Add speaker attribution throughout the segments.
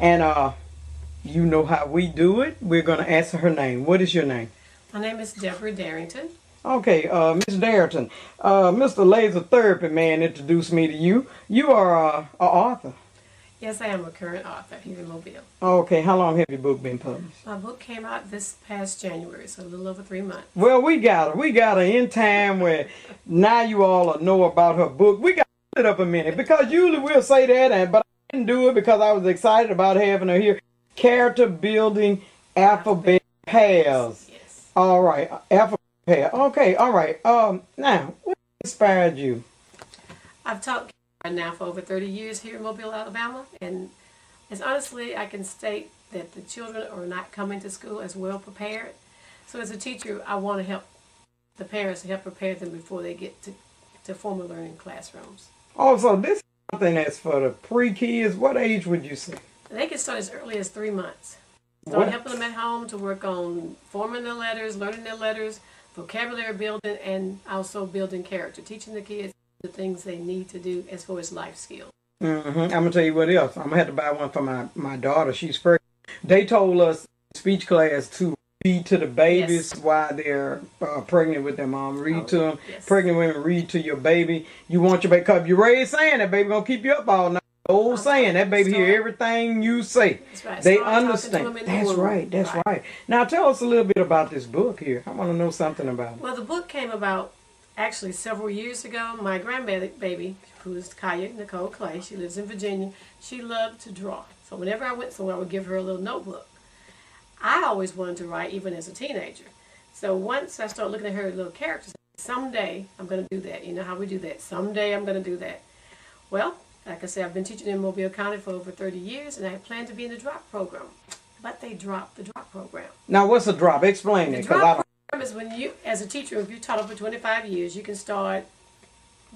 Speaker 1: And you know how we do it. We're going to ask her name. What is your name?
Speaker 2: My name is Deborah Darrington.
Speaker 1: Okay, Miss Darrington. Mr. Laser Therapy Man introduced me to you. You are an author.
Speaker 2: Yes, I am a current author here in Mobile.
Speaker 1: Okay, how long have your book been published?
Speaker 2: My book came out this past January, so a little over 3 months.
Speaker 1: Well, we got her. We got her in time where now you all know about her book. We got to hold it up a minute because usually we'll say that, but I didn't do it because I was excited about having her here. Character building alphabet pairs.
Speaker 2: Yes.
Speaker 1: All right, alphabet pair. Okay, all right. Now, what inspired you?
Speaker 2: I've taught now for over 30 years here in Mobile, Alabama, and as honestly I can state that the children are not coming to school as well prepared. So as a teacher, I want to help the parents to help prepare them before they get to formal learning classrooms.
Speaker 1: Oh, so this is something that's for the pre-kids. What age would you say?
Speaker 2: They can start as early as 3 months. Start helping them at home to work on forming their letters, learning their letters, vocabulary building, and also building character, teaching the kids the things they need to do as far as life skills. I'm
Speaker 1: going to tell you what else. I'm going to have to buy one for my daughter. She's pregnant. They told us in speech class to read to the babies while they're pregnant with their mom. Read to them. Yes. Pregnant women, read to your baby. You want your baby, because you're raised saying that baby going to keep you up all night. Old saying, that baby hear everything you say.
Speaker 2: That's right.
Speaker 1: They understand. That's right. That's right. Now tell us a little bit about this book here. I want to know something about it.
Speaker 2: Well, the book came about actually several years ago. My grandbaby, who is Kaya Nicole Clay, she lives in Virginia, she loved to draw. So whenever I went somewhere, I would give her a little notebook. I always wanted to write, even as a teenager. So once I started looking at her little characters, someday I'm going to do that. You know how we do that. Someday I'm going to do that. Well, like I said, I've been teaching in Mobile County for over 30 years, and I plan to be in the drop program. But they dropped the drop program.
Speaker 1: Now, what's a drop? Explain it.
Speaker 2: The drop program is when you, as a teacher, if you taught over 25 years, you can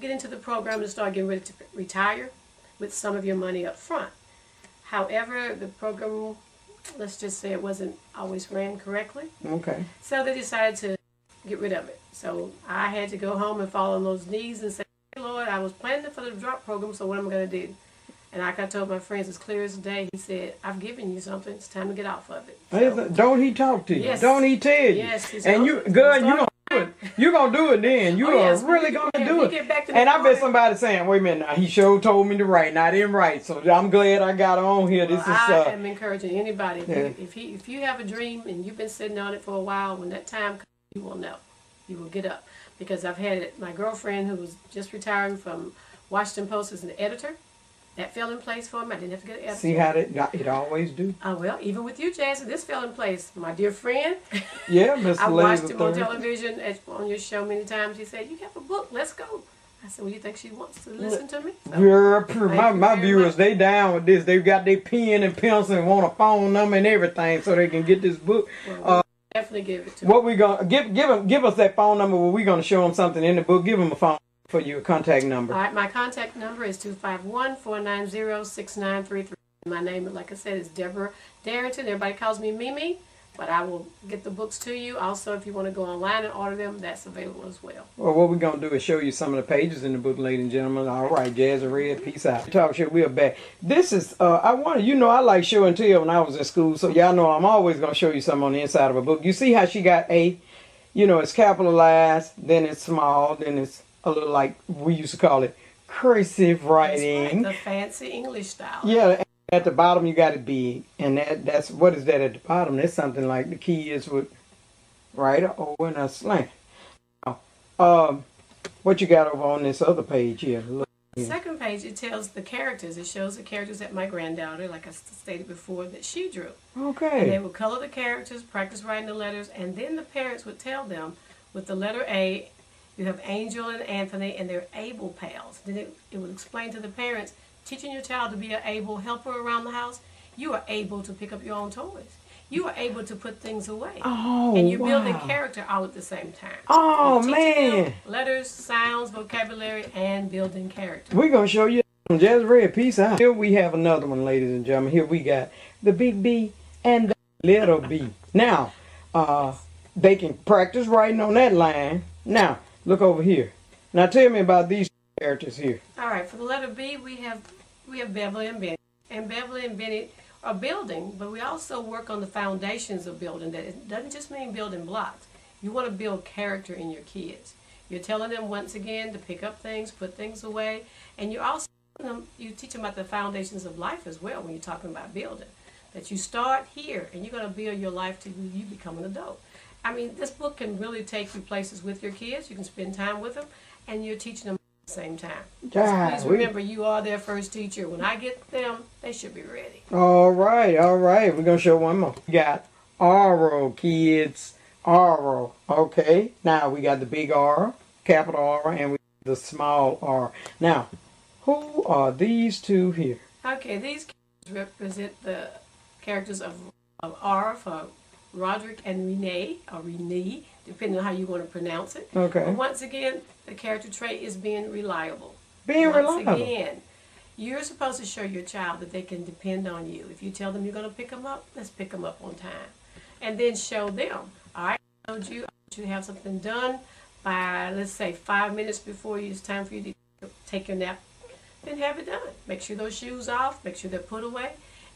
Speaker 2: get into the program and start getting ready to retire with some of your money up front. However, the program, let's just say it wasn't always ran correctly.
Speaker 1: Okay.
Speaker 2: So they decided to get rid of it. So I had to go home and fall on those knees and say, Lord, I was planning for the drop program, so what am I going to do? And like I told my friends as clear as day, he said, I've given you something. It's time to get off of it. So,
Speaker 1: don't he talk to you?
Speaker 2: Yes.
Speaker 1: Don't he tell you?
Speaker 2: Yes.
Speaker 1: And you, girl, you going to do it. You're going to do it then. You are really going to do it. And I bet somebody saying, wait a minute, now, he sure told me to write, and I didn't write. So I'm glad I got on here. This is.
Speaker 2: I am encouraging anybody. If you have a dream and you've been sitting on it for a while, when that time comes, you will know. You will get up. Because I've had my girlfriend who was just retiring from Washington Post as an editor. That fell in place for me. I didn't have to get an editor.
Speaker 1: See how it always do?
Speaker 2: Well, even with you, Jazzy, this fell in place. My dear friend.
Speaker 1: Yeah, Mr.
Speaker 2: I watched him on television, on your show many times. He said, you have a book, let's go. I said, well, you think she wants to listen to me?
Speaker 1: So, my viewers, they down with this. They've got their pen and pencil and want a phone number and everything so they can get this book.
Speaker 2: Well, definitely give it to
Speaker 1: what we gonna give us that phone number where we're gonna show them something in the book. Give them a phone for your contact number.
Speaker 2: All right, my contact number is 251-490-6933. My name, like I said, is Deborah Darrington. Everybody calls me Mimi, but I will get the books to you. Also, if you want to go online and order them, that's available as well.
Speaker 1: Well, what we're gonna do is show you some of the pages in the book, ladies and gentlemen. All right, Jazzy Red, peace out. Talk show, we're back. This is I like show and tell when I was in school, so y'all know I'm always gonna show you something on the inside of a book. You see how she got A? You know, it's capitalized, then it's small, then it's a little like we used to call it cursive writing.
Speaker 2: That's right, the fancy English style.
Speaker 1: Yeah, at the bottom you got it big, and that's what is that at the bottom? That's something like the key is with right over in a slant. What you got over on this other page here? Look
Speaker 2: The second page, it tells the characters. It shows the characters that my granddaughter, like I stated before, that she drew.
Speaker 1: Okay.
Speaker 2: And they would color the characters, practice writing the letters, and then the parents would tell them, with the letter A, you have Angel and Anthony, and they're able pals. Then it would explain to the parents, teaching your child to be an able helper around the house, you are able to pick up your own toys. You are able to put things away.
Speaker 1: Oh,
Speaker 2: and you're building character all at the same time.
Speaker 1: Oh, man.
Speaker 2: Letters, sounds, vocabulary, and building character.
Speaker 1: We're going to show you Jazzy Red. Peace out. Here we have another one, ladies and gentlemen. Here we got the big B and the little b. Now, they can practice writing on that line. Now, look over here. Now, tell me about these characters here.
Speaker 2: All right. For the letter B, we have Beverly and Benny. And Beverly and Benny a building, but we also work on the foundations of building. That it doesn't just mean building blocks. You want to build character in your kids. You're telling them once again to pick up things, put things away, and you also you teach them about the foundations of life as well when you're talking about building. That you start here and you're going to build your life till you become an adult. I mean, this book can really take you places with your kids. You can spend time with them, and you're teaching them at the same time. Please remember, you are their first teacher. When I get them, they should be ready.
Speaker 1: All right, all right. We're going to show one more. We got oral, kids. Oral. Okay. Now we got the big R, capital R, and we got the small R. Now, who are these two here?
Speaker 2: Okay, these represent the characters of R for Roderick and Renee, or Renee, depending on how you want to pronounce it.
Speaker 1: Okay.
Speaker 2: But once again, the character trait is being reliable.
Speaker 1: Reliable.
Speaker 2: Once again, you're supposed to show your child that they can depend on you. If you tell them you're going to pick them up, let's pick them up on time. And then show them, all right, I told you, I want you to have something done by, let's say, 5 minutes before it's time for you to take your nap. Then have it done. Make sure those shoes off, make sure they're put away.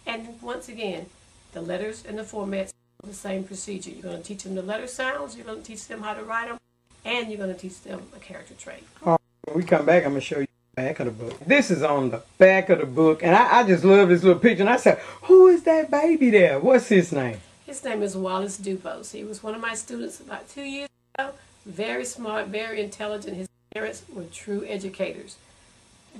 Speaker 2: And once again, the letters and the formats are the same procedure. You're going to teach them the letter sounds, you're going to teach them how to write them, and you're going to teach them a character trait.
Speaker 1: When we come back, I'm going to show you the back of the book. This is on the back of the book, and I just love this little picture. And I said, who is that baby there? What's his name?
Speaker 2: His name is Wallace Dupos. He was one of my students about 2 years ago. Very smart, very intelligent. His parents were true educators.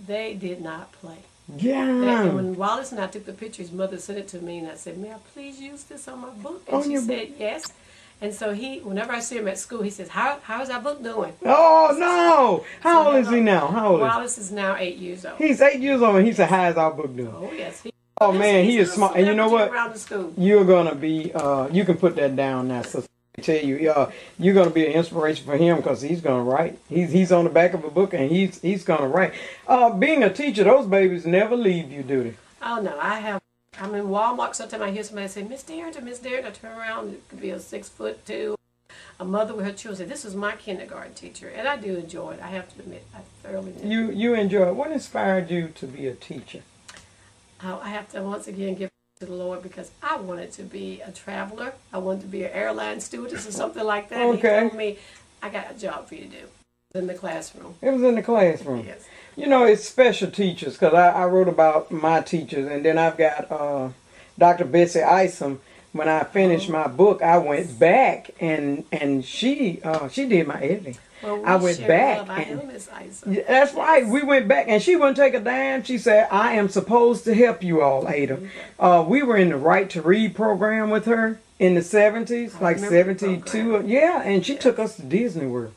Speaker 2: They did not play.
Speaker 1: Yeah.
Speaker 2: And when Wallace and I took the picture, his mother sent it to me, and I said, may I please use this on my book? And she said, yes. And so whenever I see him at school, he says, how's our book doing?
Speaker 1: Oh, no. How old is he now? How old
Speaker 2: Wallace is now 8 years old.
Speaker 1: He's 8 years old, and he said, how's our book doing?
Speaker 2: Oh, yes.
Speaker 1: Oh, man, he is smart. And you know what?
Speaker 2: Around the school.
Speaker 1: You're going to be, you can put that down now, so I tell you, you're going to be an inspiration for him because he's going to write. He's on the back of a book, and he's going to write. Being a teacher, those babies never leave you, do they?
Speaker 2: Oh, no. I'm in Walmart. Sometimes I hear somebody say, Miss Darrington, Miss Darrington. I turn around, it could be a 6'2", a mother with her children. This is my kindergarten teacher, and I do enjoy it. I have to admit, I thoroughly do.
Speaker 1: You enjoy it. What inspired you to be a teacher?
Speaker 2: I have to once again give to the Lord because I wanted to be a traveler. I wanted to be an airline stewardess or something like that.
Speaker 1: Okay.
Speaker 2: He told me, I got a job for you to do. It was in the classroom.
Speaker 1: It was in the classroom.
Speaker 2: Yes.
Speaker 1: You know, it's special teachers because I wrote about my teachers, and then I've got Dr. Betsy Isom. When I finished my book, I went back and she did my editing.
Speaker 2: Well,
Speaker 1: I went back. That's right. We went back, and she wouldn't take a dime. She said, I am supposed to help you all, Ada. We were in the Right to Read program with her in the 70s, like 72. Yeah, and she took us to Disney World.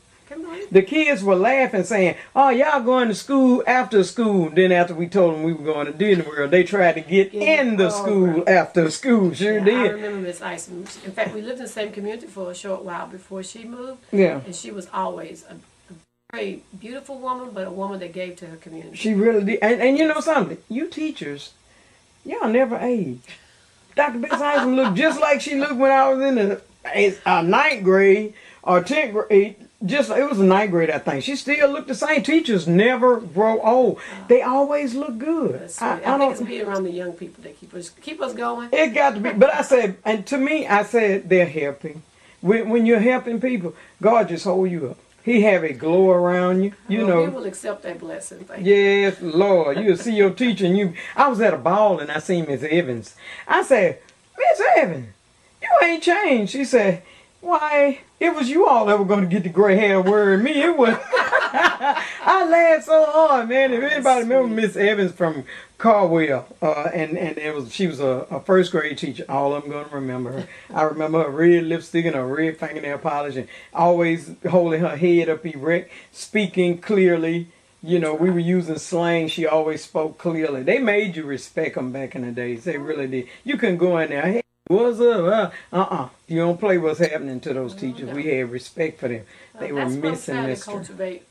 Speaker 1: The kids were laughing, saying, oh, y'all going to school after school. Then after we told them we were going to Disney World, they tried to get in the school after school. Sure did.
Speaker 2: I remember Miss Isom. In fact, we lived in the same community for a short while before she moved.
Speaker 1: Yeah.
Speaker 2: And she was always a very beautiful woman, but a woman that gave to her community.
Speaker 1: She really did. And you know something? You teachers, y'all never age. Dr. Betsy Isom looked just like she looked when I was in the 9th grade or 10th grade. Just it was a 9th grade, I think. She still looked the same. Teachers never grow old. They always look good.
Speaker 2: I think it's being around the young people that keep us going.
Speaker 1: It got to be. But I said, and to me, I said they're helping. When you're helping people, God just hold you up. He have a glow around you. You know.
Speaker 2: We will accept that blessing. Thank
Speaker 1: yes, Lord. You'll see your teacher. And I was at a ball and I seen Miss Evans. I said, Miss Evans, you ain't changed. She said, why, it was you all that were going to get the gray hair wearing me. It was. I laughed so hard, man. If anybody remember Miss Evans from Carwell, she was a first grade teacher. All of them going to remember her. I remember her red lipstick and her red fingernail polish, and always holding her head up erect, speaking clearly. You know, we were using slang. She always spoke clearly. They made you respect them back in the days. They really did. You couldn't go in there. Hey, what's up? You don't play what's happening to those teachers. No. We had respect for them. They were missing mystery.
Speaker 2: That's what I'm trying to cultivate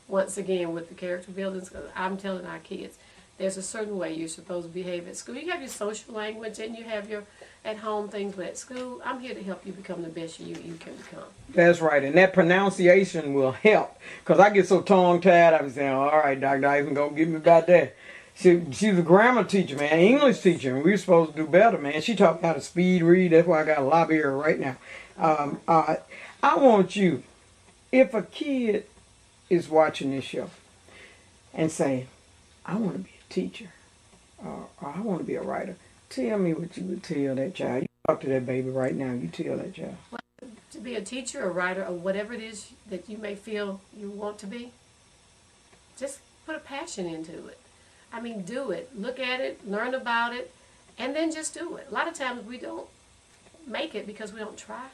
Speaker 2: once again with the character buildings. Because I'm telling our kids, there's a certain way you're supposed to behave at school. You have your social language and you have your at-home things, but at school, I'm here to help you become the best you can become.
Speaker 1: That's right, and that pronunciation will help. Because I get so tongue-tied, I be saying, all right, Dr. Ivan, go get me about that. She's a grammar teacher, man, English teacher, and we were supposed to do better, man. She taught me how to speed read. That's why I got a lobby her right now. I want you, if a kid is watching this show and saying, I want to be a teacher, or I want to be a writer, tell me what you would tell that child. You talk to that baby right now. You tell that child.
Speaker 2: Well, to be a teacher, a writer, or whatever it is that you may feel you want to be, just put a passion into it. I mean, do it. Look at it, learn about it, and then just do it. A lot of times we don't make it because we don't try.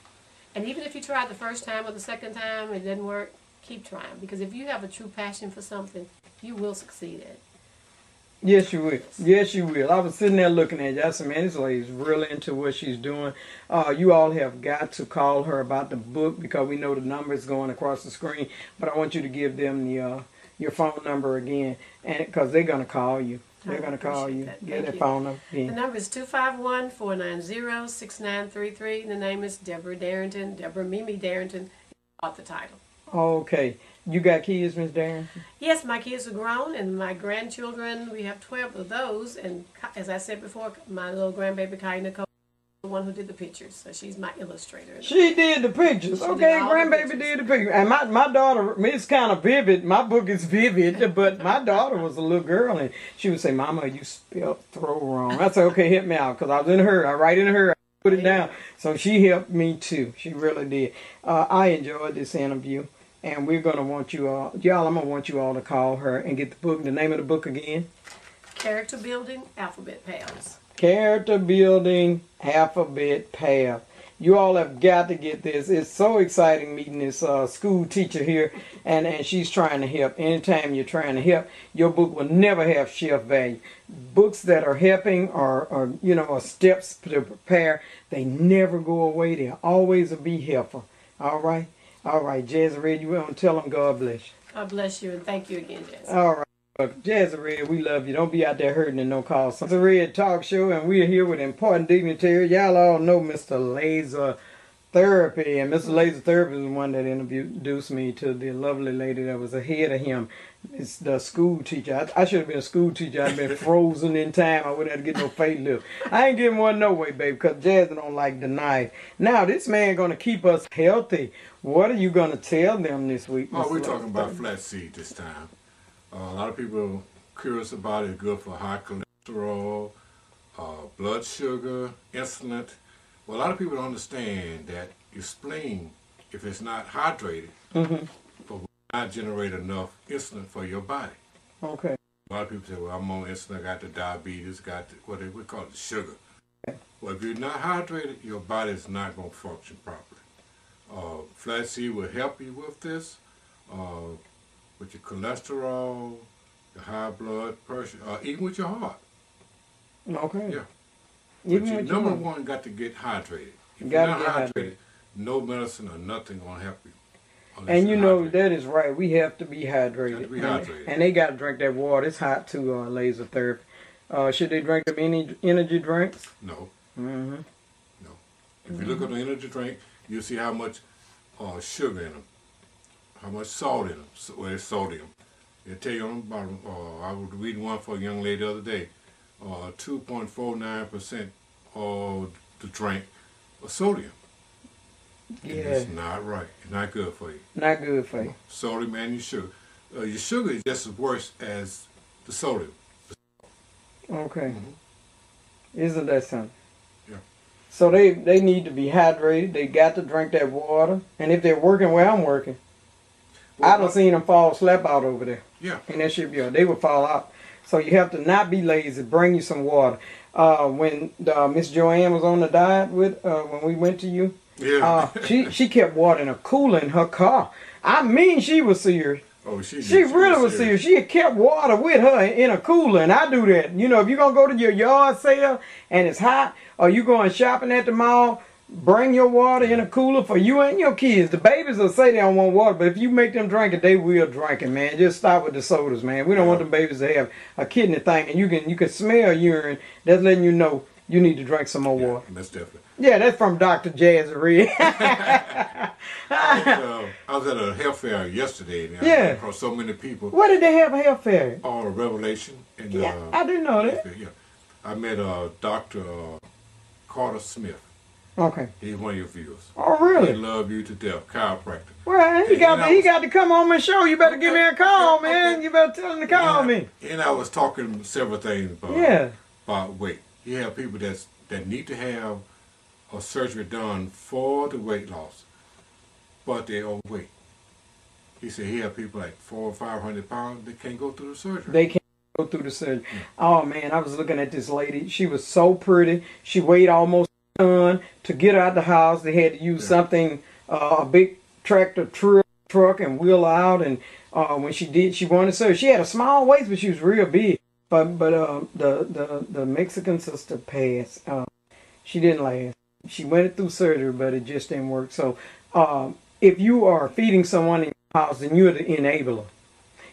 Speaker 2: And even if you try the first time or the second time, it doesn't work, keep trying. Because if you have a true passion for something, you will succeed at it.
Speaker 1: Yes, you will. Yes, you will. I was sitting there looking at you. I said, man, this lady's really into what she's doing. You all have got to call her about the book because we know the number is going across the screen. But I want you to give them the your phone number again, and because they're going to call you. They're going to call you. Get that phone number again.
Speaker 2: The number is 251-490-6933. The name is Deborah Darrington, Deborah Mimi Darrington, author title.
Speaker 1: Okay. You got kids, Miss Darrington?
Speaker 2: Yes, my kids are grown, and my grandchildren, we have 12 of those. And as I said before, my little grandbaby, Kai Nicole, the one who did the pictures. So she's my illustrator.
Speaker 1: She did the pictures. Okay, grandbaby did the pictures. And my daughter, it's kind of vivid. My book is vivid, but my daughter was a little girl, and she would say, Mama, you spelled throw wrong. I said, okay, hit me out, because I was in a hurry. I write in a hurry. I put it down. So she helped me, too. She really did. I enjoyed this interview. And we're going to want you all, y'all, I'm going to want you all to call her and get the book, the name of the book again.
Speaker 2: Character Building Alphabet Paths.
Speaker 1: Character Building Alphabet Path. You all have got to get this. It's so exciting meeting this school teacher here, and she's trying to help. Anytime you're trying to help, your book will never have shelf value. Books that are helping or you know, are steps to prepare, they never go away. They'll always be helpful. All right? All right, Jazzy Red, you want to tell them God bless you.
Speaker 2: God bless you, and thank you again, Jazzy.
Speaker 1: All right. Jazzy Red, we love you. Don't be out there hurting and no call. Jazzy Red Talk Show, and we're here with important dignitaries. Y'all all know Mr. Laser Therapy, and Mr. Laser Therapy is the one that introduced me to the lovely lady that was ahead of him. It's the school teacher. I should have been a school teacher. I'd been frozen in time. I wouldn't have to get no facelift. I ain't getting one no way, baby, because Jazzy don't like the knife. Now, this man going to keep us healthy. What are you going to tell them this week?
Speaker 3: Oh, we're talking about flaxseed this time. A lot of people are curious about it. It's good for high cholesterol, blood sugar, insulin. Well, a lot of people don't understand that your spleen, if it's not hydrated, will not generate enough insulin for your body.
Speaker 1: Okay.
Speaker 3: A lot of people say, well, I'm on insulin, I got the diabetes, got the, what we call it, sugar.
Speaker 1: Okay.
Speaker 3: Well, if you're not hydrated, your body is not going to function properly. Flaxseed will help you with this, with your cholesterol, your high blood pressure, even with your heart.
Speaker 1: Okay.
Speaker 3: Yeah.
Speaker 1: Even
Speaker 3: But you,
Speaker 1: with
Speaker 3: number
Speaker 1: your
Speaker 3: one, got to get hydrated. If
Speaker 1: Gotta
Speaker 3: you're not
Speaker 1: get
Speaker 3: hydrated, no medicine or nothing going to help you.
Speaker 1: And you
Speaker 3: you're
Speaker 1: know,
Speaker 3: hydrated.
Speaker 1: that is right. We have to be hydrated.
Speaker 3: Got to be hydrated.
Speaker 1: And they got to drink that water. It's hot too, Laser Therapy. Should they drink them any energy drinks?
Speaker 3: No.
Speaker 1: Mm-hmm.
Speaker 3: No. If you look at the energy drink, you'll see how much sugar in them, how much salt in them, well, it's sodium. It'll tell you on the bottom, I was reading one for a young lady the other day, 2.49% of the drink was sodium.
Speaker 1: Yeah.
Speaker 3: And it's not right. It's not good for you.
Speaker 1: Not good for you.
Speaker 3: Sodium and your sugar. Your sugar is just as worse as the sodium.
Speaker 1: Okay. Isn't that something?
Speaker 3: Yeah.
Speaker 1: So they need to be hydrated. They got to drink that water. And if they're working where I'm working,
Speaker 3: Well,
Speaker 1: I done seen them fall slap out over there.
Speaker 3: Yeah.
Speaker 1: And that should be, they would fall out. So you have to not be lazy. Bring you some water. When Miss Joanne was on the diet with, when we went to you,
Speaker 3: Yeah.
Speaker 1: she kept water in a cooler in her car. I mean, she was serious.
Speaker 3: Oh, she
Speaker 1: really was serious. She had kept water with her in a cooler, and I do that. You know, if you're going to go to your yard sale and it's hot, or you going shopping at the mall, bring your water in a cooler for you and your kids. The babies will say they don't want water, but if you make them drink it, they will drink it, man. Just stop with the sodas, man. We don't want the babies to have a kidney thing, and you can smell urine. That's letting you know You need to drink some more water.
Speaker 3: That's definitely.
Speaker 1: Yeah, that's from Dr. Jazzy Red.
Speaker 3: I was at a health fair yesterday. And I came across so many people.
Speaker 1: What did they have a health fair?
Speaker 3: All of Revelation. And,
Speaker 1: I didn't know that.
Speaker 3: Yeah. I met Dr. Carter Smith.
Speaker 1: Okay.
Speaker 3: He's one of your viewers.
Speaker 1: Oh, really?
Speaker 3: He love you to death. Chiropractor.
Speaker 1: Well, he got to come on my show. You better give me a call, man. You better tell him to call me.
Speaker 3: And I was talking several things about weight. You have people that need to have a surgery done for the weight loss, but they're overweight. He said he have people like 400 or 500 pounds that can't go through the surgery.
Speaker 1: They can't go through the surgery. Oh, man, I was looking at this lady. She was so pretty. She weighed almost a ton. To get her out the house, they had to use something, a big tractor truck and wheel her out. And when she wanted surgery. She had a small waist, but she was real big. But the Mexican sister passed. She didn't last. She went through surgery, but it just didn't work. So if you are feeding someone in your house, then you're the enabler.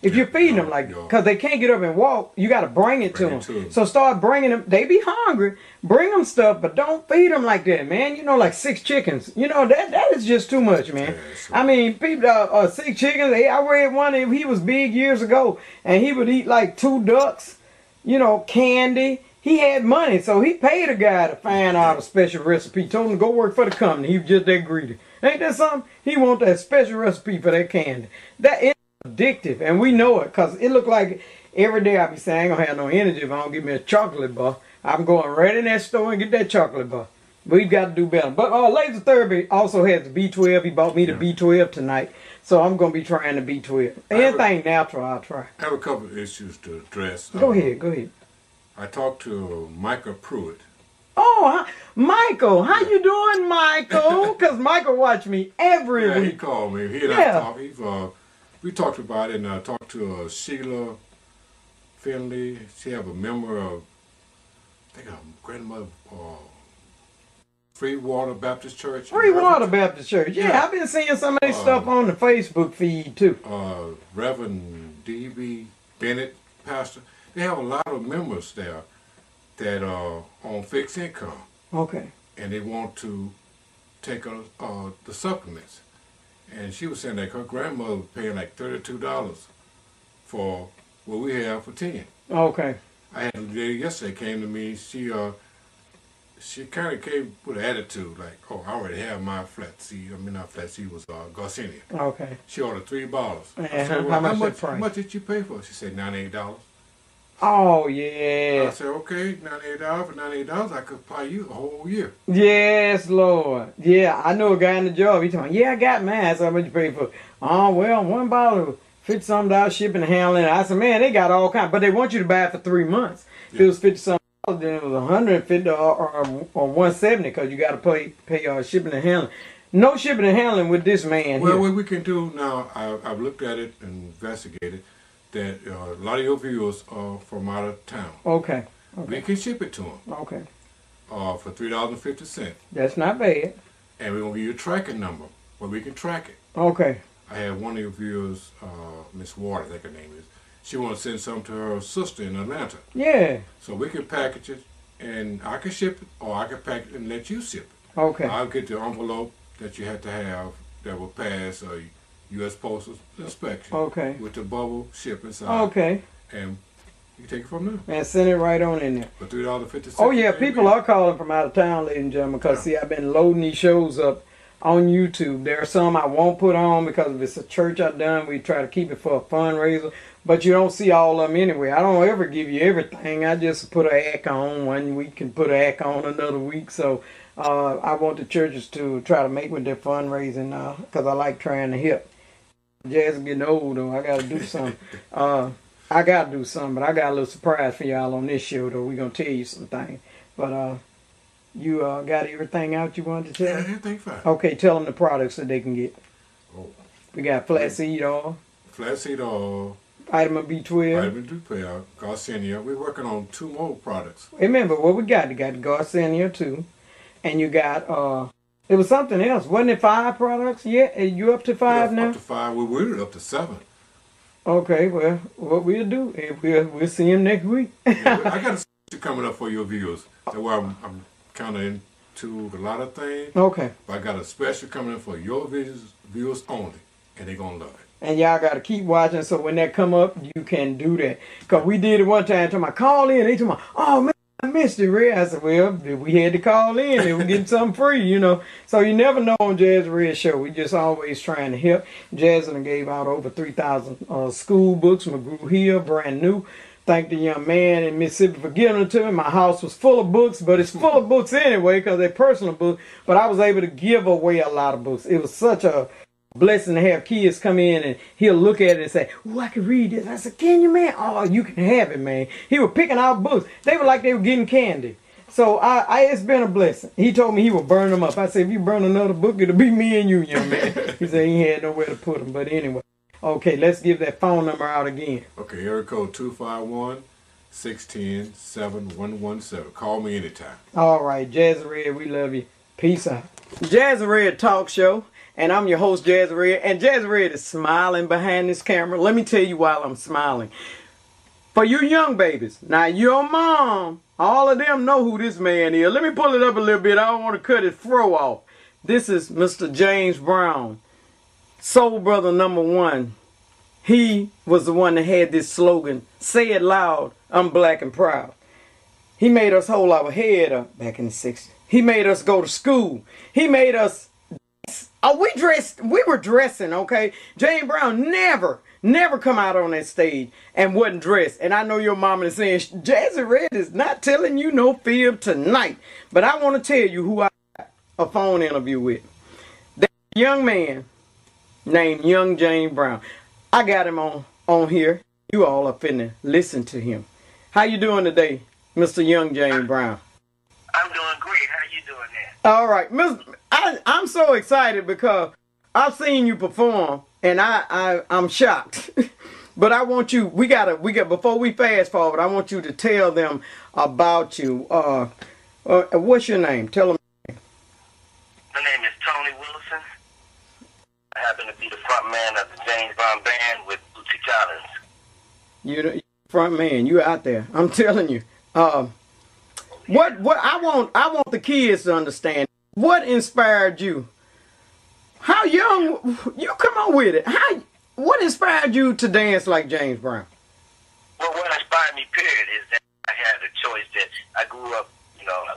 Speaker 1: If you're feeding them because they can't get up and walk, you got to bring it to them. So start bringing them. They be hungry. Bring them stuff, but don't feed them like that, man. You know, like 6 chickens. You know, that is just too much, man. I mean, people, 6 chickens. I read one, he was big years ago, and he would eat like 2 ducks, you know, candy. He had money, so he paid a guy to find out a special recipe. Told him to go work for the company. He was just that greedy. Ain't that something? He want that special recipe for that candy. That is addictive, and we know it, because it look like every day I be saying, I ain't gonna have no energy if I don't get me a chocolate bar. I'm going right in that store and get that chocolate bar. We've got to do better. But Laser Therapy also has the B12. He bought me the B12 tonight, so I'm going to be trying the B12. Anything natural, I'll try.
Speaker 3: I have a couple of issues to address.
Speaker 1: Go ahead.
Speaker 3: I talked to Michael Pruitt.
Speaker 1: Oh, Michael. How you doing, Michael? Because Michael watch me every week.
Speaker 3: He called me. He and I talked. We talked about it, and I talked to Sheila Finley. She have a member of, I think her grandmother, Free Water Baptist Church.
Speaker 1: Free Water Baptist Church. Yeah, I've been seeing some of this stuff on the Facebook feed, too.
Speaker 3: Reverend D.B. Bennett, pastor. They have a lot of members there that are on fixed income. Okay. And they want to take the supplements. And she was saying that her grandmother was paying like $32 for what we have for 10. Okay. I had a lady yesterday came to me. She kind of came with an attitude like, "Oh, I already have my flat seed." I mean, not flat seed, was Garcinia. Okay. She ordered 3 bottles. And said, well, how much did you pay for it? She said $98. Oh, yeah. I said, okay, $98 for $98, I could buy you a whole year. Yes, Lord. Yeah, I know a guy in the job. He told me, yeah, I got mine. So how much you pay for it? Oh, well, 1 bottle, $50-something shipping and handling. I said, man, they got all kinds. But they want you to buy it for 3 months. If it was $50-something, then it was $150 or $170 because you got to pay shipping and handling. No shipping and handling with this man here. What we can do now, I've looked at it and investigated that a lot of your viewers are from out of town. Okay. We can ship it to them. Okay. For $3.50. That's not bad. And we're going to give you a tracking number where we can track it. Okay. I had one of your viewers, Miss Ward, I think her name is. She wants to send something to her sister in Atlanta. Yeah. So we can package it, and I can ship it, or I can pack it and let you ship it. Okay. I'll get the envelope that you have to have that will pass U.S. Postal inspection. Okay. With the bubble ship inside. Okay. And you take it from there. And send it right on in there. For $3.50. Oh yeah, people are calling from out of town, ladies and gentlemen, because see, I've been loading these shows up on YouTube. There are some I won't put on because if it's a church I've done, we try to keep it for a fundraiser. But you don't see all of them anyway. I don't ever give you everything. I just put an act on 1 week and put an act on another week. So I want the churches to try to make with their fundraising because I like trying to help. Jazz getting old though. I got to do something. I got to do something, but I got a little surprise for y'all on this show though. We're going to tell you some things. But you got everything out you wanted to tell? Yeah, everything fine. Okay, tell them the products that they can get. Oh. We got flaxseed oil. Flaxseed oil. Vitamin B12. Vitamin B12. Garcinia. We're working on 2 more products. Remember what we got. You got Garcinia too. And you got, it was something else. Wasn't it 5 products? Yeah, you up to 5 now? Up to 5. We're up to 7. Okay, well, what we'll do, we'll see him next week. Yeah, I got to coming up for your viewers. That's why I'm kind of into a lot of things.
Speaker 1: Okay.
Speaker 3: But I got a special coming in for your viewers only, and they're going to love it.
Speaker 1: And y'all got to keep watching so when that come up, you can do that. Because we did it one time. To my call in, they told me, oh, man, I missed it, Red. I said, well, we had to call in. They were getting something free, you know. So you never know on Jazzy Red Show. We just always trying to help. Jazzy gave out over 3,000 school books. McGrew Hill, brand new. Thank the young man in Mississippi for giving them to me. My house was full of books, but it's full of books anyway because they're personal books. But I was able to give away a lot of books. It was such a blessing to have kids come in and he'll look at it and say, oh, I can read this. I said, can you, man? Oh, you can have it, man. He was picking out books. They were like they were getting candy. So it's been a blessing. He told me he would burn them up. I said, if you burn another book, it'll be me and you, young man. He said he had nowhere to put them. But anyway, okay, let's give that phone number out again.
Speaker 3: Okay, area code 251-610-7117. Call me anytime.
Speaker 1: All right, Jazzy Red, we love you. Peace out. Jazzy Red Talk Show. And I'm your host, Jazzy Red. And Jazzy Red is smiling behind this camera. Let me tell you while I'm smiling. For you young babies, now your mom, all of them know who this man is. Let me pull it up a little bit. I don't want to cut his fro off. This is Mr. James Brown, Soul Brother #1. He was the one that had this slogan, say it loud, I'm black and proud. He made us hold our head up back in the 60s. He made us go to school. He made us... Oh, we were dressing, okay? James Brown never come out on that stage and wasn't dressed. And I know your mama is saying, Jazzy Red is not telling you no fib tonight. But I want to tell you who I got a phone interview with. That young man named Young James Brown. I got him on here. You all are finna listen to him. How you doing today, Mr. Young James Brown?
Speaker 4: I'm doing great. How you doing there?
Speaker 1: All right, I'm so excited because I've seen you perform and I'm shocked. But I want you, we got before we fast forward, I want you to tell them about you. What's your name? Tell them.
Speaker 4: My name is Tony Wilson. I happen to be the front man of the James Brown Band with Bootsy Collins.
Speaker 1: You're the front man. You're out there. I'm telling you. What I want the kids to understand. What inspired you? How young you come on with it? What inspired you to dance like James Brown?
Speaker 4: Well, what inspired me, period, is that I had a choice that I grew up,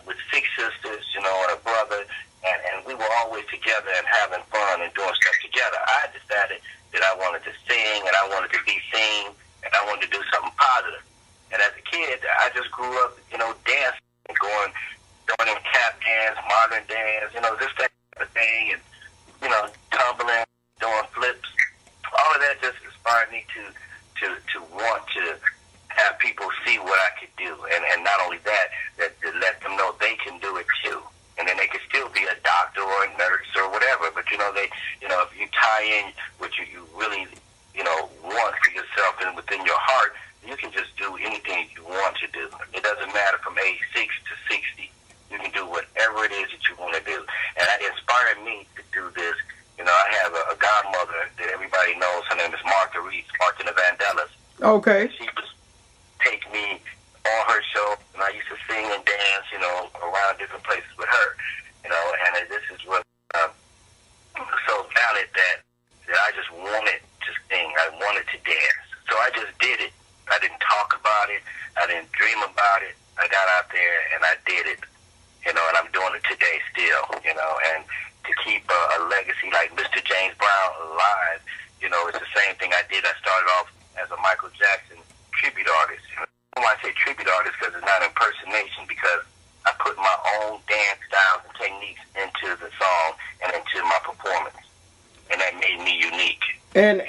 Speaker 4: with 6 sisters, and a brother, and we were always together and having fun and doing stuff together. I decided that I wanted to sing and I wanted to be seen and I wanted to do something positive. And as a kid, I just grew up, dancing. Doing tap dance, modern dance, this type of thing, and, tumbling, doing flips. All of that just inspired me to want to have people see what I could do. And not only that to let them know they can do it too. And then they could still be a doctor or a nurse or whatever. But, if you tie in what you really, want for yourself and within your heart, you can just do anything you want to do. It doesn't matter from age 6 to 60. You can do whatever it is that you want to do. And that inspired me to do this. I have a godmother that everybody knows. Her name is Martha Reese, Martina Vandellas.
Speaker 1: Okay.
Speaker 4: She would take me on her show, and I used to sing and dance, around different places with her. And this is what so valid that I just wanted to sing. I wanted to dance. So I just did it. I didn't talk about it. I didn't dream about it. I got out there and I did it, and I'm doing it today still, and to keep a legacy like Mr. James Brown alive, it's the same thing I did. I started off as a Michael Jackson tribute artist. Why I say tribute artist, because it's not impersonation, because I put my own dance styles and techniques into the song and into my performance, and that made me unique.
Speaker 1: And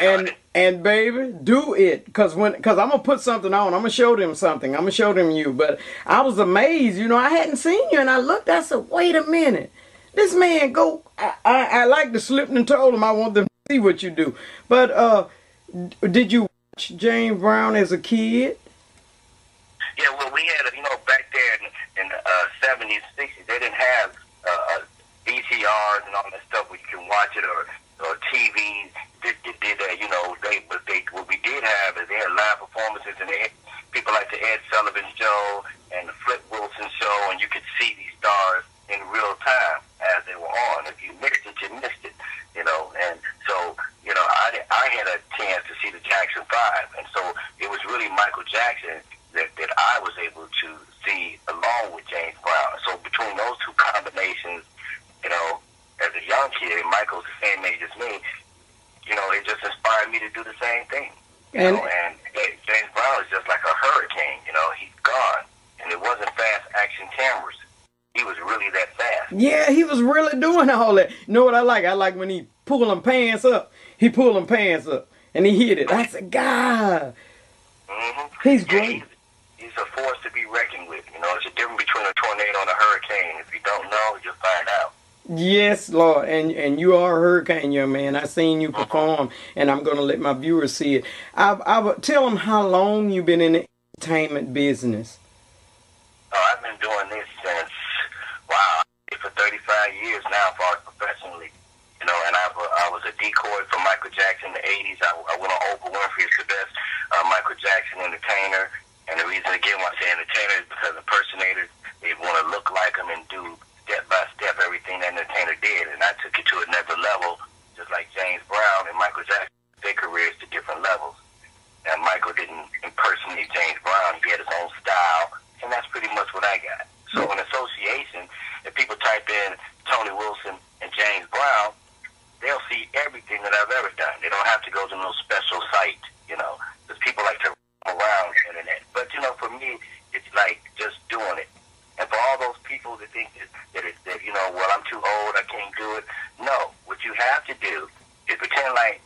Speaker 1: baby, do it, cause I'm gonna put something on. I'm gonna show them something. I'm gonna show them you. But I was amazed, I hadn't seen you, and I looked. I said, wait a minute, this man go. I like the slip and told him I want them to see what you do. But did you watch James Brown as a kid?
Speaker 4: Yeah, well, we had back there in the 70s, 60s, they didn't have VCRs and all that stuff where you can watch it or TV. Did what we did have is they had live performances, and they had people like the Ed Sullivan Show and the strive. And so it was really Michael Jackson that I was able to see along with James Brown. So between those two combinations, you know, as a young kid, Michael's the same age as me, you know, it just inspired me to do the same thing. You know, and James Brown is just like a hurricane, you know, he's gone. And it wasn't fast action cameras. He was really that fast.
Speaker 1: Yeah, he was really doing all that. You know what I like? I like when he pulled them pants up. He pulled them pants up and he hit it. I said, God, he's great.
Speaker 4: He's a force to be reckoned with. You know, it's a difference between a tornado and a hurricane. If you don't know, you'll find out.
Speaker 1: Yes, Lord, and you are a hurricane, young man. I seen you perform, and I'm going to let my viewers see it. I would tell them how long you've been in the entertainment business.
Speaker 4: Oh, I've been doing this since, wow, for 35 years now, far as professionally. You know, and I was a decoy for Michael Jackson in the 80s. I went on Oprah Winfrey as the best Michael Jackson entertainer. And the reason, again, why I say entertainer is because impersonators, they want to look like him and do step-by-step everything that entertainer did. And I took it to another level, just like James Brown and Michael Jackson, their careers to different levels. And Michael didn't impersonate James Brown. He had his own style, and that's pretty much what I got. So in association, if people type in Tony Wilson and James Brown, they'll see everything that I've ever done. They don't have to go to no special site, you know, because people like to run around the internet. But, you know, for me, it's like just doing it. And for all those people that think that you know, well, I'm too old, I can't do it. No, what you have to do is pretend like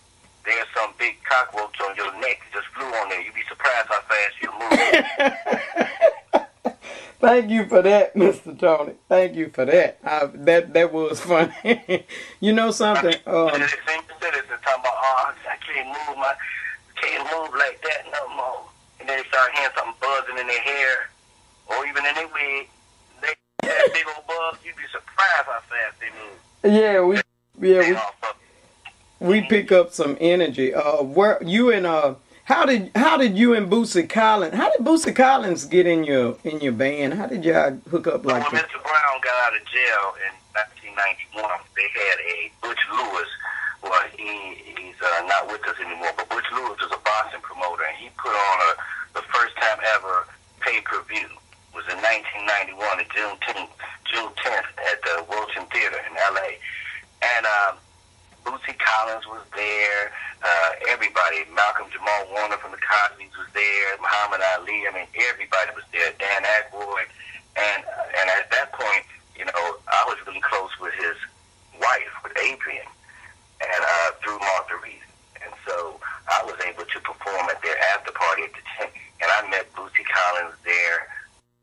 Speaker 4: there's some big cockroach on your neck that just flew on there. You'd be surprised how fast you'll move.
Speaker 1: Thank you for that, Mr. Tony. Thank you for that. That was funny. You know something?
Speaker 4: They talking about, oh, I can't move like that no more. And then they start hearing something buzzing in their hair or even in their wig. They have big old buzz. You'd be surprised how fast they move.
Speaker 1: We pick up some energy. Where you and how did you and Bootsy Collins? How did Bootsy Collins get in your band? How did y'all hook up like
Speaker 4: when
Speaker 1: that?
Speaker 4: Mr. Brown got out of jail in 1991, they had a Butch Lewis. Well, he's not with us anymore, but Butch Lewis was a Boston promoter, and he put on the first time ever pay-per-view. It was in 1991, at June 10th at the Wilton Theater in L.A. And Bootsy Collins was there. Everybody, Malcolm Jamal Warner from the Cosbys was there. Muhammad Ali. I mean, everybody was there. Dan Aykroyd. And at that point, you know, I was really close with his wife, with Adrian, and through Martha Reese. And so I was able to perform at their after party at the tent. And I met Bootsy Collins there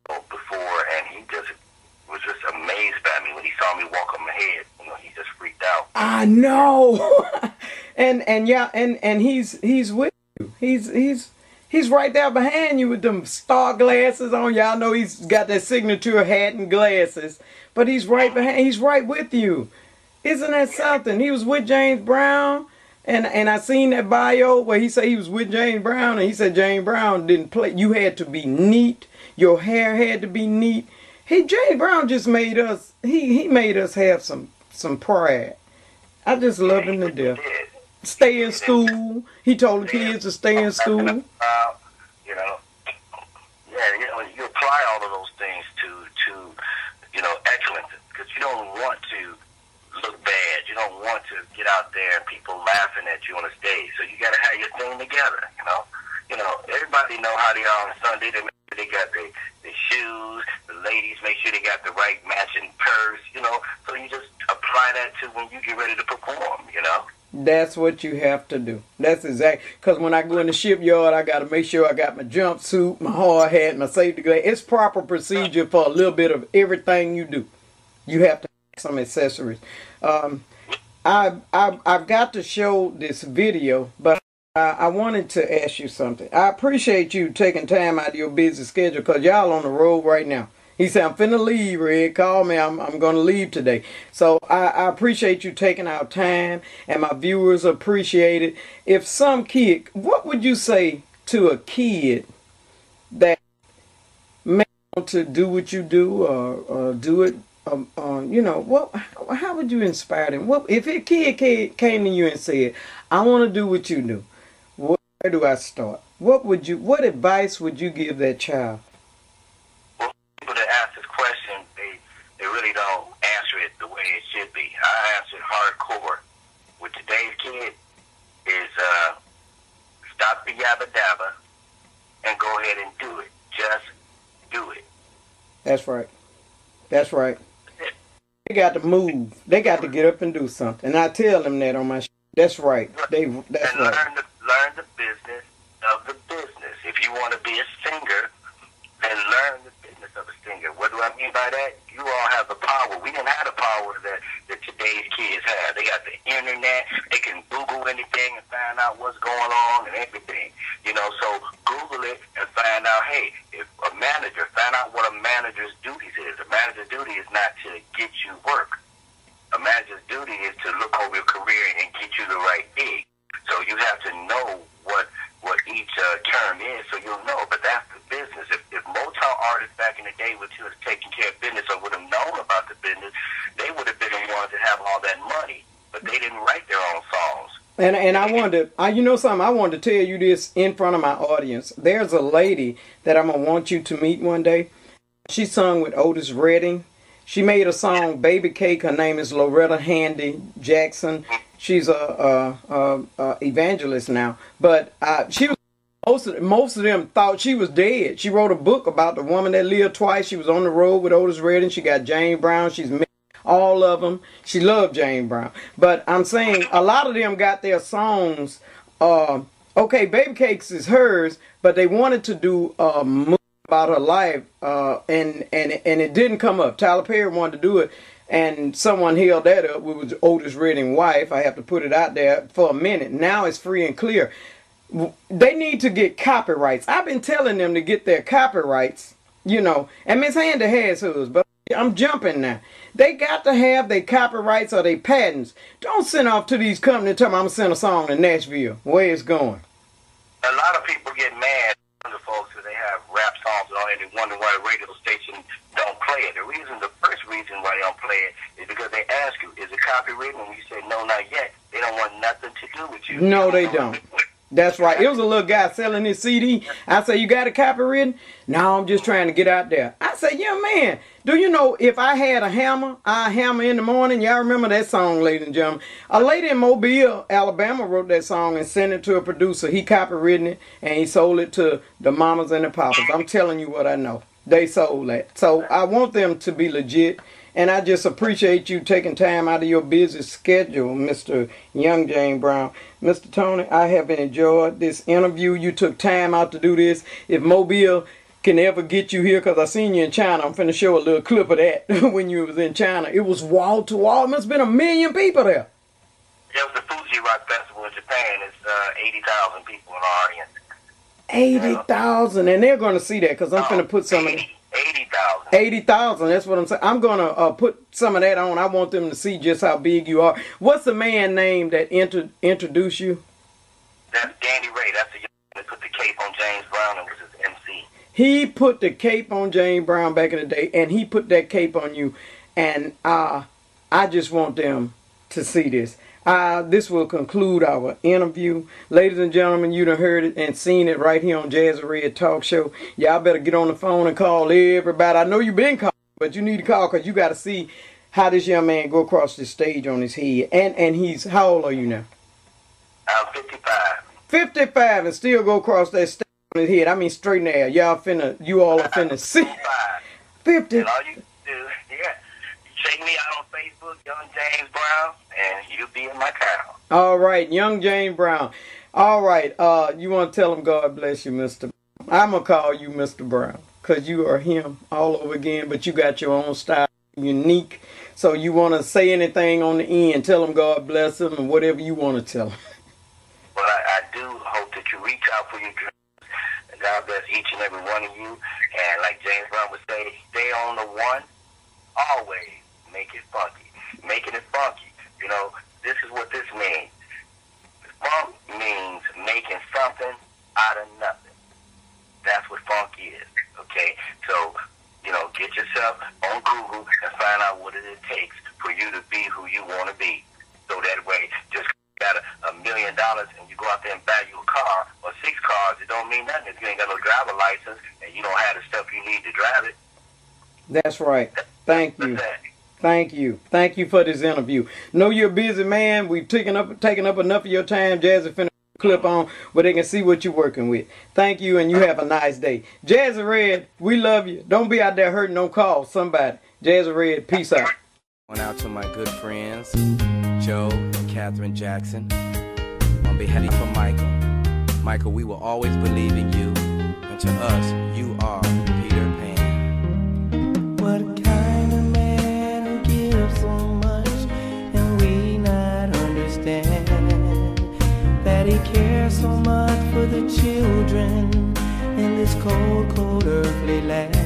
Speaker 4: before, and he just was just amazed by me when he saw me walk on my head. You know, he just freaked out.
Speaker 1: I know. and he's with you. He's right there behind you with them star glasses on. Y'all know he's got that signature hat and glasses, but he's right behind. He's right with you. Isn't that something? He was with James Brown, and I seen that bio where he said he was with James Brown, and he said James Brown didn't play. You had to be neat. Your hair had to be neat. James Brown just made us. He made us have some pride. I just love him to death. Stay in school. He told the kids to stay in school.
Speaker 4: You know, you apply all of those things to you know, excellence, because you don't want to look bad. You don't want to get out there and people laughing at you on the stage. So you got to have your thing together. You know, everybody know how they are on Sunday. They make sure they got their shoes. The ladies make sure they got the right matching purse. You know, so you just apply that to when you get ready to perform. You know.
Speaker 1: That's what you have to do. That's exactly, because when I go in the shipyard, I got to make sure I got my jumpsuit, my hard hat, my safety glass. It's proper procedure for a little bit of everything you do. You have to have some accessories. I've got to show this video, but I wanted to ask you something. I appreciate you taking time out of your busy schedule, because y'all on the road right now. He said, I'm finna leave, Red. Call me. I'm going to leave today. So I appreciate you taking our time, and my viewers appreciate it. If some kid, what would you say to a kid that may want to do what you do, or do it, you know, how would you inspire them? What if a kid came to you and said, I want to do what you do? Where do I start? What advice would you give that child?
Speaker 4: Well, people that ask this question, they really don't answer it the way it should be. I answer it hardcore. With today's kid is stop the yabba dabba and go ahead and do it. Just do it.
Speaker 1: That's right. That's right. They got to move. They got to get up and do something. And I tell them that on my show. That's right. That's
Speaker 4: and
Speaker 1: right.
Speaker 4: Learn the business of the business. If you want to be a singer, then learn the business of a singer. What do I mean by that? You all have the power. We didn't have the power that today's kids have. They got the internet. They can Google anything and find out what's going on and everything. You know, so Google it and find out, hey, if a manager, find out what a manager's duties is. A manager's duty is not to get you work. A manager's duty is to look over your career and get you the right gig. So you have to know what each term is, so you'll know. But that's the business. If Motown artists back in the day were taking care of business or would have known about the business, they would have been the ones that have all that money. But they didn't write their own songs.
Speaker 1: And I wanted to, you know something, I wanted to tell you this in front of my audience. There's a lady that I'm going to want you to meet one day. She sung with Otis Redding. She made a song, Baby Cake. Her name is Loretta Handy Jackson. She's a evangelist now. But she was most of them thought she was dead. She wrote a book about the woman that lived twice. She was on the road with Otis Redding. She got James Brown. She's met all of them. She loved James Brown. But I'm saying a lot of them got their songs. Okay, Baby Cakes is hers, but they wanted to do a movie about her life, and it didn't come up. Tyler Perry wanted to do it, and someone held that up. It was Otis Redding's wife. I have to put it out there for a minute. Now it's free and clear. They need to get copyrights. I've been telling them to get their copyrights, you know, and Miss Handy has hers, but I'm jumping now. They got to have their copyrights or their patents. Don't send off to these companies and tell them I'm going to send a song to Nashville. Where it's going.
Speaker 4: A lot of people get mad at the folks that they have rap songs and they wonder why the radio station don't play it. The first reason why they don't play it is because they ask you, is it copywritten? And you say, no, not yet. They don't want nothing to do with you.
Speaker 1: No, they don't. That's right. It was a little guy selling his CD. I say, you got it copywritten? No, I'm just trying to get out there. I say, young man, do you know if I had a hammer, I hammer in the morning? Y'all remember that song, ladies and gentlemen. A lady in Mobile, Alabama wrote that song and sent it to a producer. He copywritten it and he sold it to the mamas and the papas. I'm telling you what I know. They sold that. So I want them to be legit. And I just appreciate you taking time out of your busy schedule, Mr. Young James Brown. Mr. Tony, I have enjoyed this interview. You took time out to do this. If Mobile can ever get you here, because I seen you in China, I'm finna show a little clip of that when you was in China. It was wall to wall. It must have been 1 million people there.
Speaker 4: It was the Fuji Rock Festival in Japan. It's 80,000 people in the audience.
Speaker 1: 80,000, and they're going to see that because I'm finna put some of it.
Speaker 4: 80,000.
Speaker 1: 80,000, that's what I'm saying. I'm going to put some of that on. I want them to see just how big you are. What's the man name that introduced you?
Speaker 4: That's Danny Ray. That's the young that put the cape on James Brown and was his MC.
Speaker 1: He put the cape on James Brown back in the day, and he put that cape on you. And I just want them to see this. This will conclude our interview. Ladies and gentlemen, you done heard it and seen it right here on Jazzy Red Talk Show. Y'all better get on the phone and call everybody. I know you've been calling, but you need to call because you got to see how this young man go across the stage on his head. And he's, how old are you now?
Speaker 4: I'm 55.
Speaker 1: 55 and still go across that stage on his head. I mean straight in the air. You all are finna see. 50.
Speaker 4: And all you do, check me out on Facebook, Young James Brown, and you'll be in my town.
Speaker 1: All right, Young James Brown. All right, you want to tell him God bless you, Mr. I'm going to call you Mr. Brown because you are him all over again, but you got your own style, unique. So you want to say anything on the end, tell him God bless him and whatever you want to tell him.
Speaker 4: Well, I do hope that you reach out for your dreams. God bless each and every one of you. And like James Brown would say, stay on the one, always. Make it funky. Making it funky. You know, this is what this means. Funk means making something out of nothing. That's what funk is. Okay? So, you know, get yourself on Google and find out what it takes for you to be who you want to be. So that way, just got $1 million and you go out there and buy you a car or 6 cars, it don't mean nothing if you ain't got no driver license and you don't have the stuff you need to drive it.
Speaker 1: That's right. Thank you. Thank you. Thank you for this interview. Know you're a busy man. We've taken up enough of your time. Jazzy finna clip on where they can see what you're working with. Thank you, and you have a nice day. Jazzy Red, we love you. Don't be out there hurting no call somebody. Jazzy Red, peace out.
Speaker 5: Going out to my good friends, Joe and Catherine Jackson. On behalf of Michael, we will always believe in you. And to us, you are Peter Pan.
Speaker 6: What kind of man who gives so much and we not understand that he cares so much for the children in this cold, cold earthly land?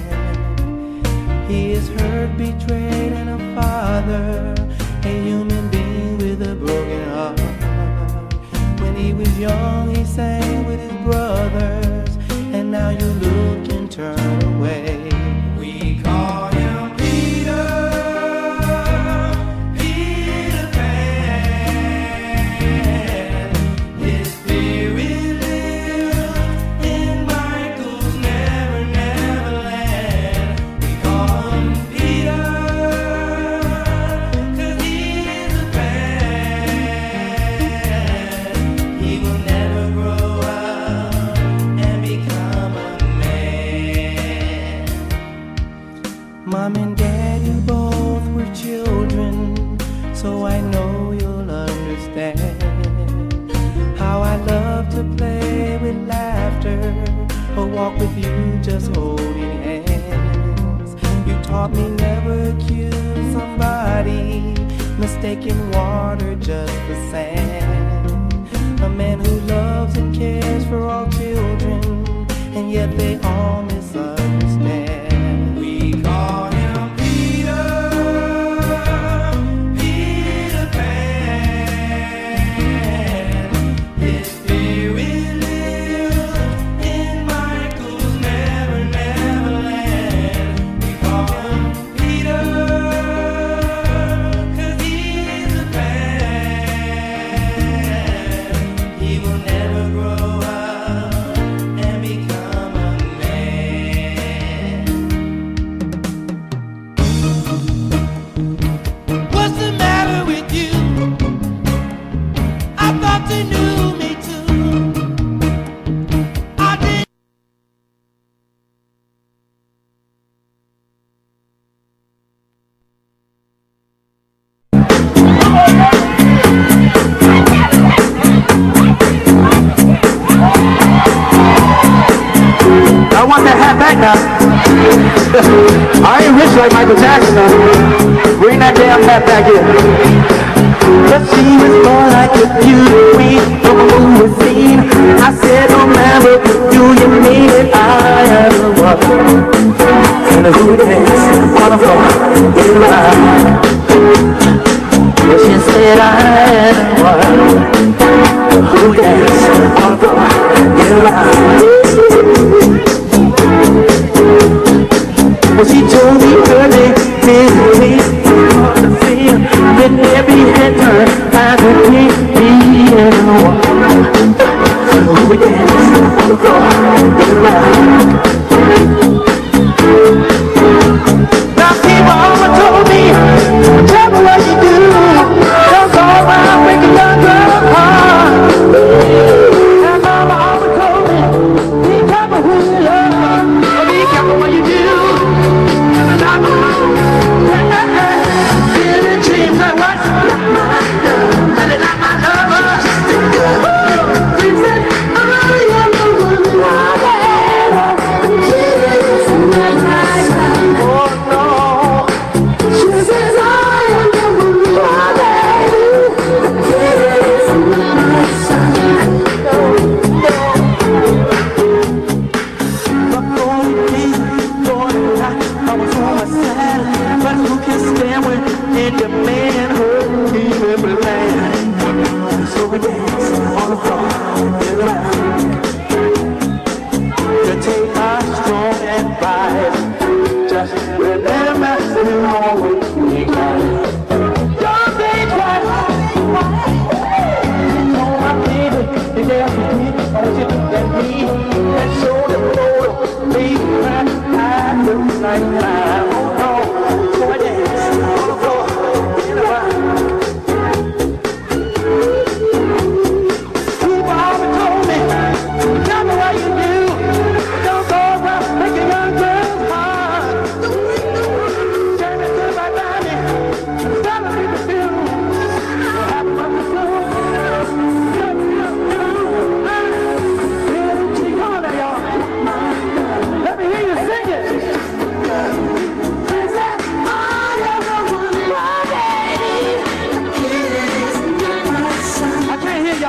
Speaker 6: He is hurt, betrayed, and a father, a human being with a broken heart. When he was young, he sang with his brothers, and now you look and turn away. We call him Peter, Peter Pan. His spirit lives in Michael's never, never land. We call him Peter, 'cause he's a fan. He will never grow up and become a man. Mom and Dad, you both were children, so I know you'll understand how I love to play with laughter or walk with you just holding hands. You taught me never accuse somebody, mistaking water just for sand. A man who loves and cares for all children, and yet they all misunderstand. We call him Peter, Peter Pan. His spirit lives in Michael's never, never land. We call him Peter, 'cause he's a fan. He will never grow up and become a man. What's the matter with you? I thought you knew me too. I didn't.
Speaker 7: I want that hat back now. I ain't rich like Michael Jackson now. Bring that damn hat back here. But she was more like a beauty queen from a movie scene. I said, oh man, but do you mean it? I am the one. And who dance on the floor in line. But she said, I am the one. Who dance on the floor in line. Well, she told me her name is on the field. Then every head turned, I could be in the one. We dance on the floor, get around. Now people always told me, tell me what you do. Don't go around breaking young girls' heart. And mama always told me, be careful who you love, or be careful what you do. Feeling dreams like what? Not my love, but it's not my lover. She said, I am the one that oh no. She says, I am the one but who can stand when in the manhood even blind? So we dance on the floor in the line. To take our strong advice, just remember you always think twice. Don't think twice. You know my baby,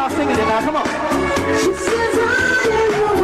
Speaker 7: y'all singing it now. Come on. She says, I am your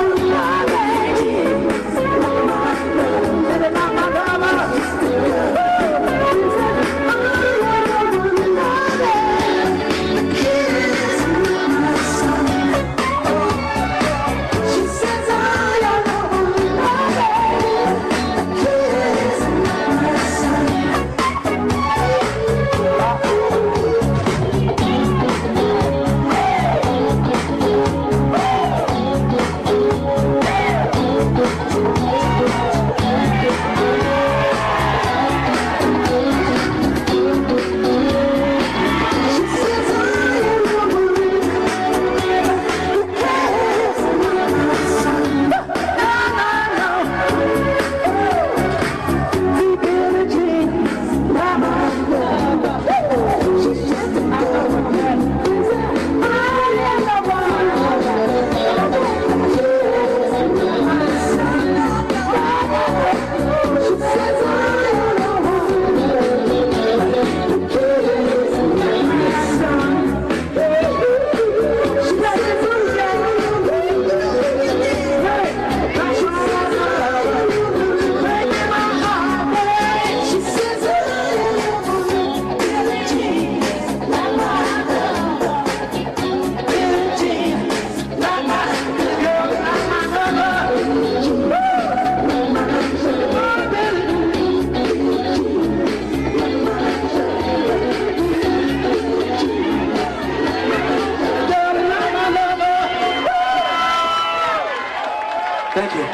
Speaker 7: Thank you.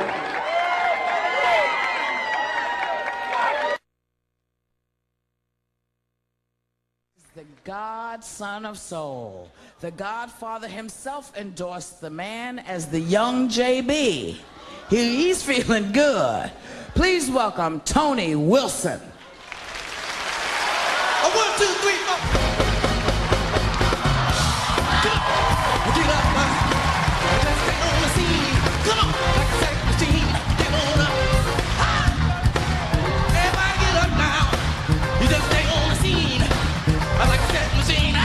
Speaker 8: The godson of soul. The Godfather himself endorsed the man as the young JB. He's feeling good. Please welcome Tony Wilson.
Speaker 9: 1, 2, 3, 4. Get up, man. Let's get on the scene. Come on, like a sex machine. Get on up. Everybody get up now. You just stay on the scene. I like a sex machine.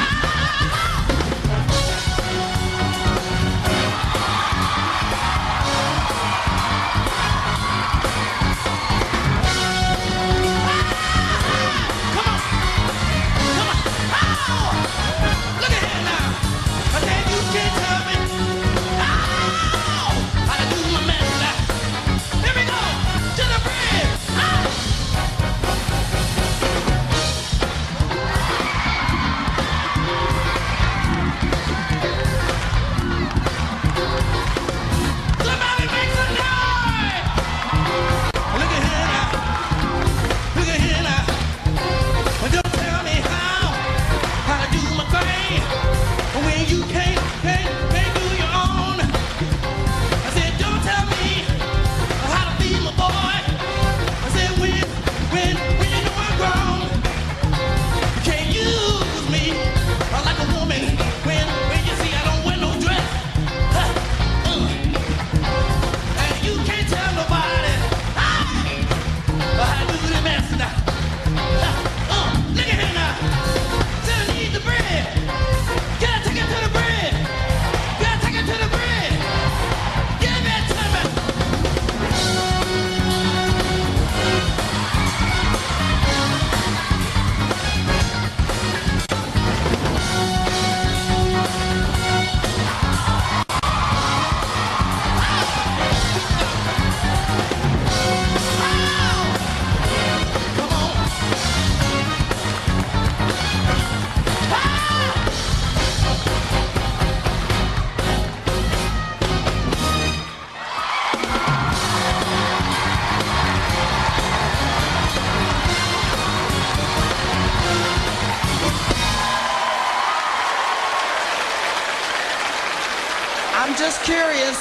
Speaker 8: I'm just curious,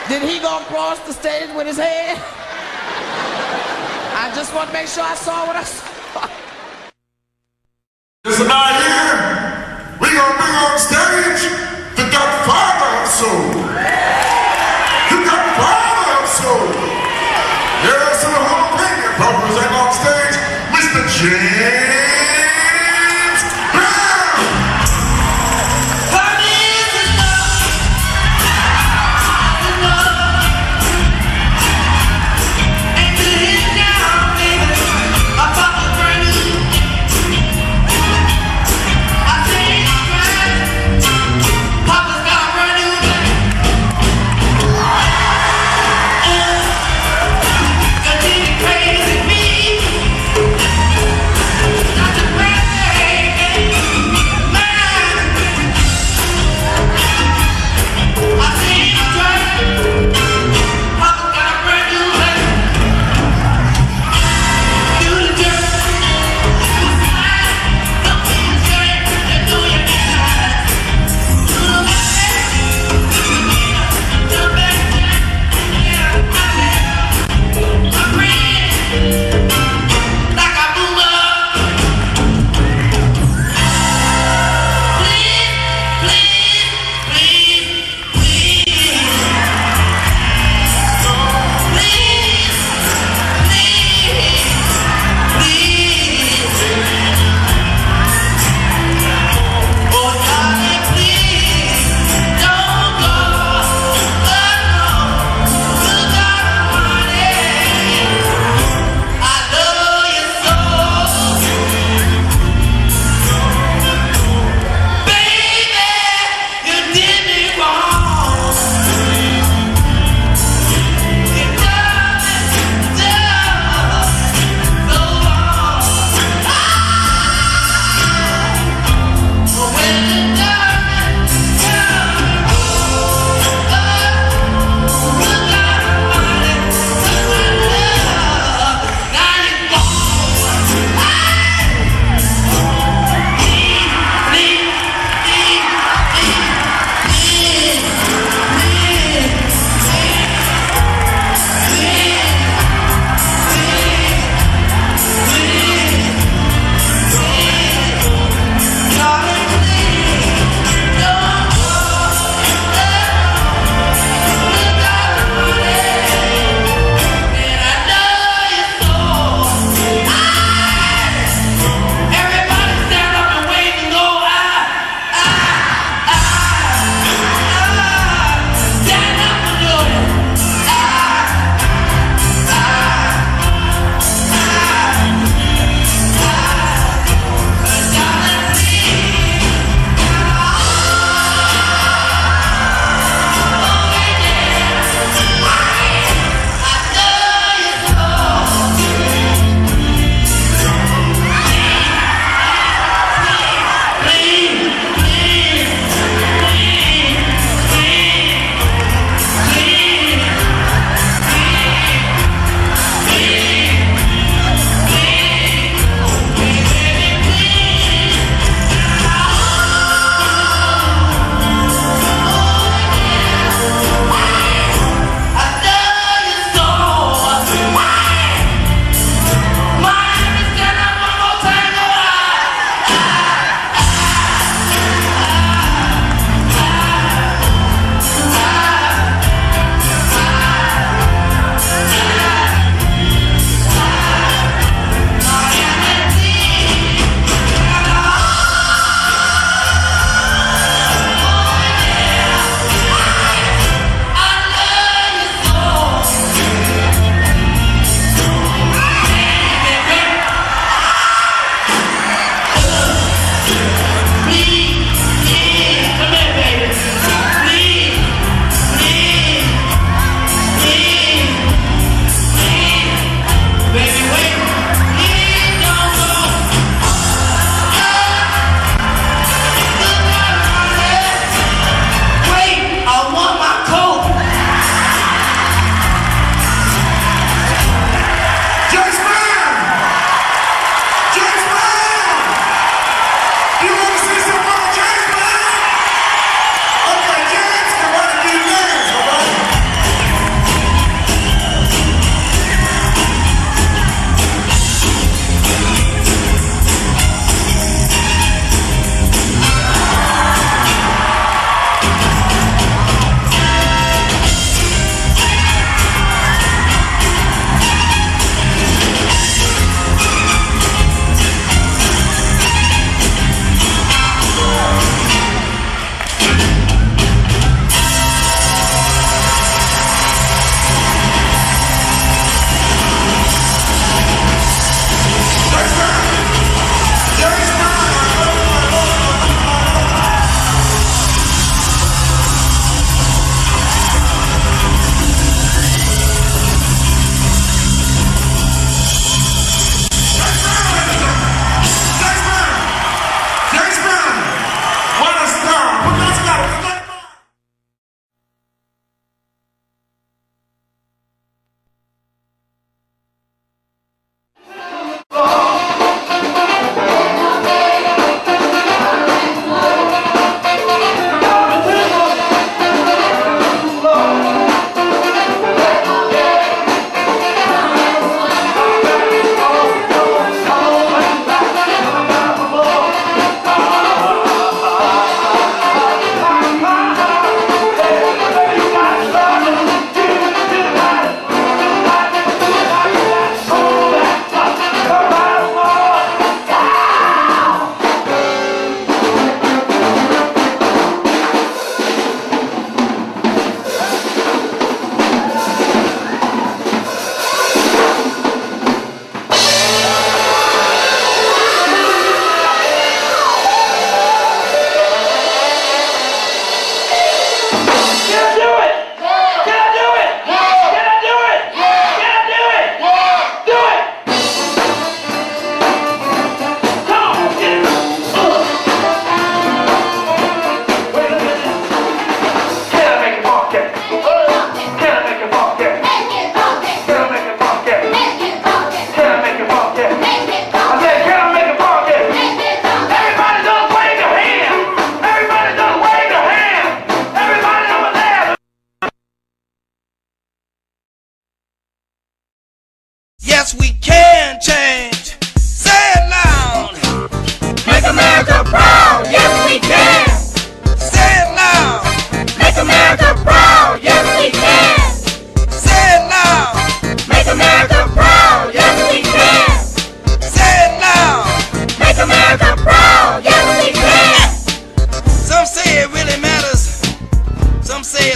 Speaker 8: did he go across the stage with his head? I just want to make sure I saw what I saw.
Speaker 10: Listen out here, we gonna bring on stage the Godfather of Soul. The Godfather of Soul. Yes, and the whole thing is represent on stage, Mr. James Brown. Honey!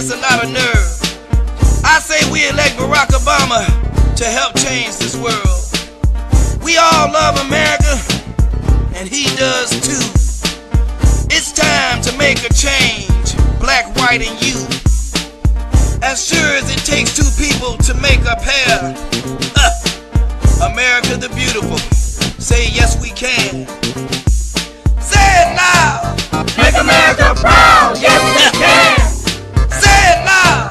Speaker 5: takes a lot of nerve. I say we elect Barack Obama to help change this world. We all love America, and he does too. It's time to make a change, black, white, and you. As sure as it takes two people to make a pair. America the beautiful, say yes we can. Say it now.
Speaker 7: Make America proud, yes we can.
Speaker 5: Say it now.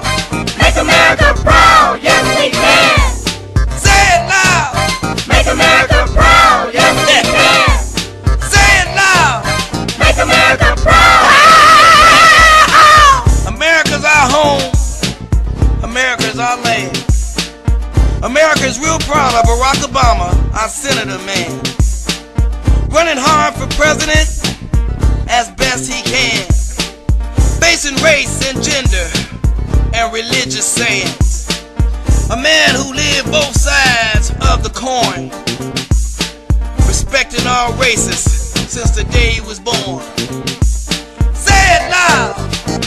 Speaker 7: Make America proud, yes we can.
Speaker 5: Say it now.
Speaker 7: Make America proud, yes we can.
Speaker 5: Say it now.
Speaker 7: Make America proud.
Speaker 5: America's our home. America's our land. America's real proud of Barack Obama, our senator man. Running hard for president as best he can. Facing race and gender and religious sayings. A man who lived both sides of the coin. Respecting all races since the day he was born. Say it loud.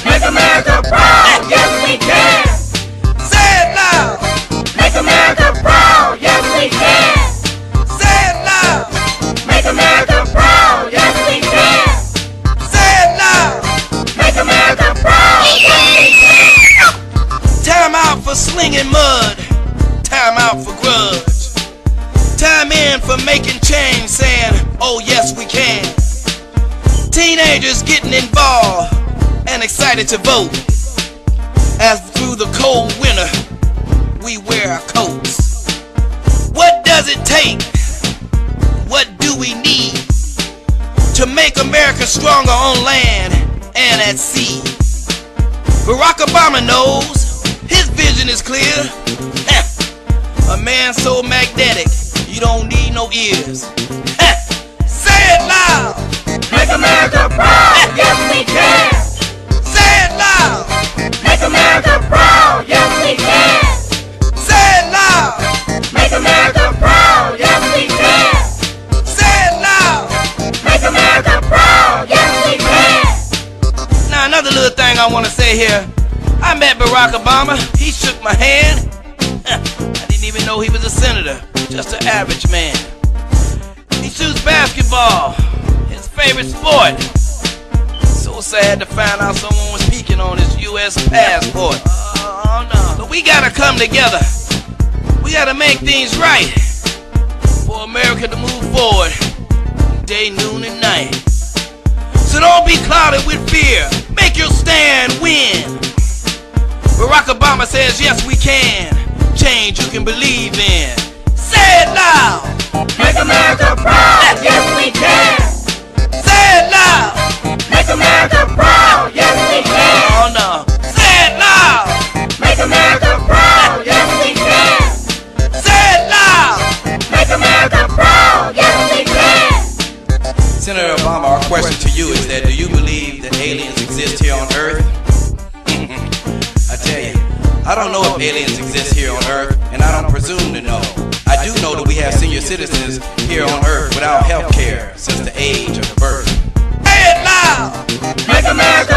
Speaker 7: Make America proud, yes we can.
Speaker 5: Say it loud.
Speaker 7: Make America proud, yes we can.
Speaker 5: Say it loud.
Speaker 7: Make America proud, yes we can.
Speaker 5: Say it loud.
Speaker 7: Make America proud, yes we can.
Speaker 5: Time out for slinging mud. Time out for grudge. Time in for making change, saying, oh yes we can. Teenagers getting involved and excited to vote. As through the cold winter, we wear our coats. What does it take? What do we need to make America stronger on land and at sea? Barack Obama knows his vision is clear. A man so magnetic, you don't need no ears. Say it loud.
Speaker 7: Make America proud, yes we can.
Speaker 5: Say it loud.
Speaker 7: Make America proud, yes we can.
Speaker 5: Say it loud.
Speaker 7: Make America proud, yes we can.
Speaker 5: Say it loud.
Speaker 7: Make America proud, yes we can.
Speaker 5: Now another little thing I want to say here. I met Barack Obama. He shook my hand. I didn't even know he was a senator. Just an average man. He shoots basketball. His favorite sport. So sad to find out someone was peeking on his U.S. passport. Oh no. But we gotta come together. We gotta make things right for America to move forward day, noon, and night. So don't be clouded with fear. Make your stand, win. Barack Obama says yes we can. Change you can believe in. Say it loud.
Speaker 7: Make America proud, yes we can.
Speaker 5: Say it loud.
Speaker 7: Make America proud, yes we can.
Speaker 5: Oh no. Say it loud.
Speaker 7: Make America proud, yes we can.
Speaker 5: Say it loud.
Speaker 7: Make America proud, yes we can.
Speaker 5: Senator Obama, our question to you is that do you believe that aliens exist here on Earth? I tell you, I don't know if aliens exist here on Earth, and I don't presume to know. I do know that we have senior citizens here on Earth without health care since the age of birth. Say it loud!
Speaker 7: Make America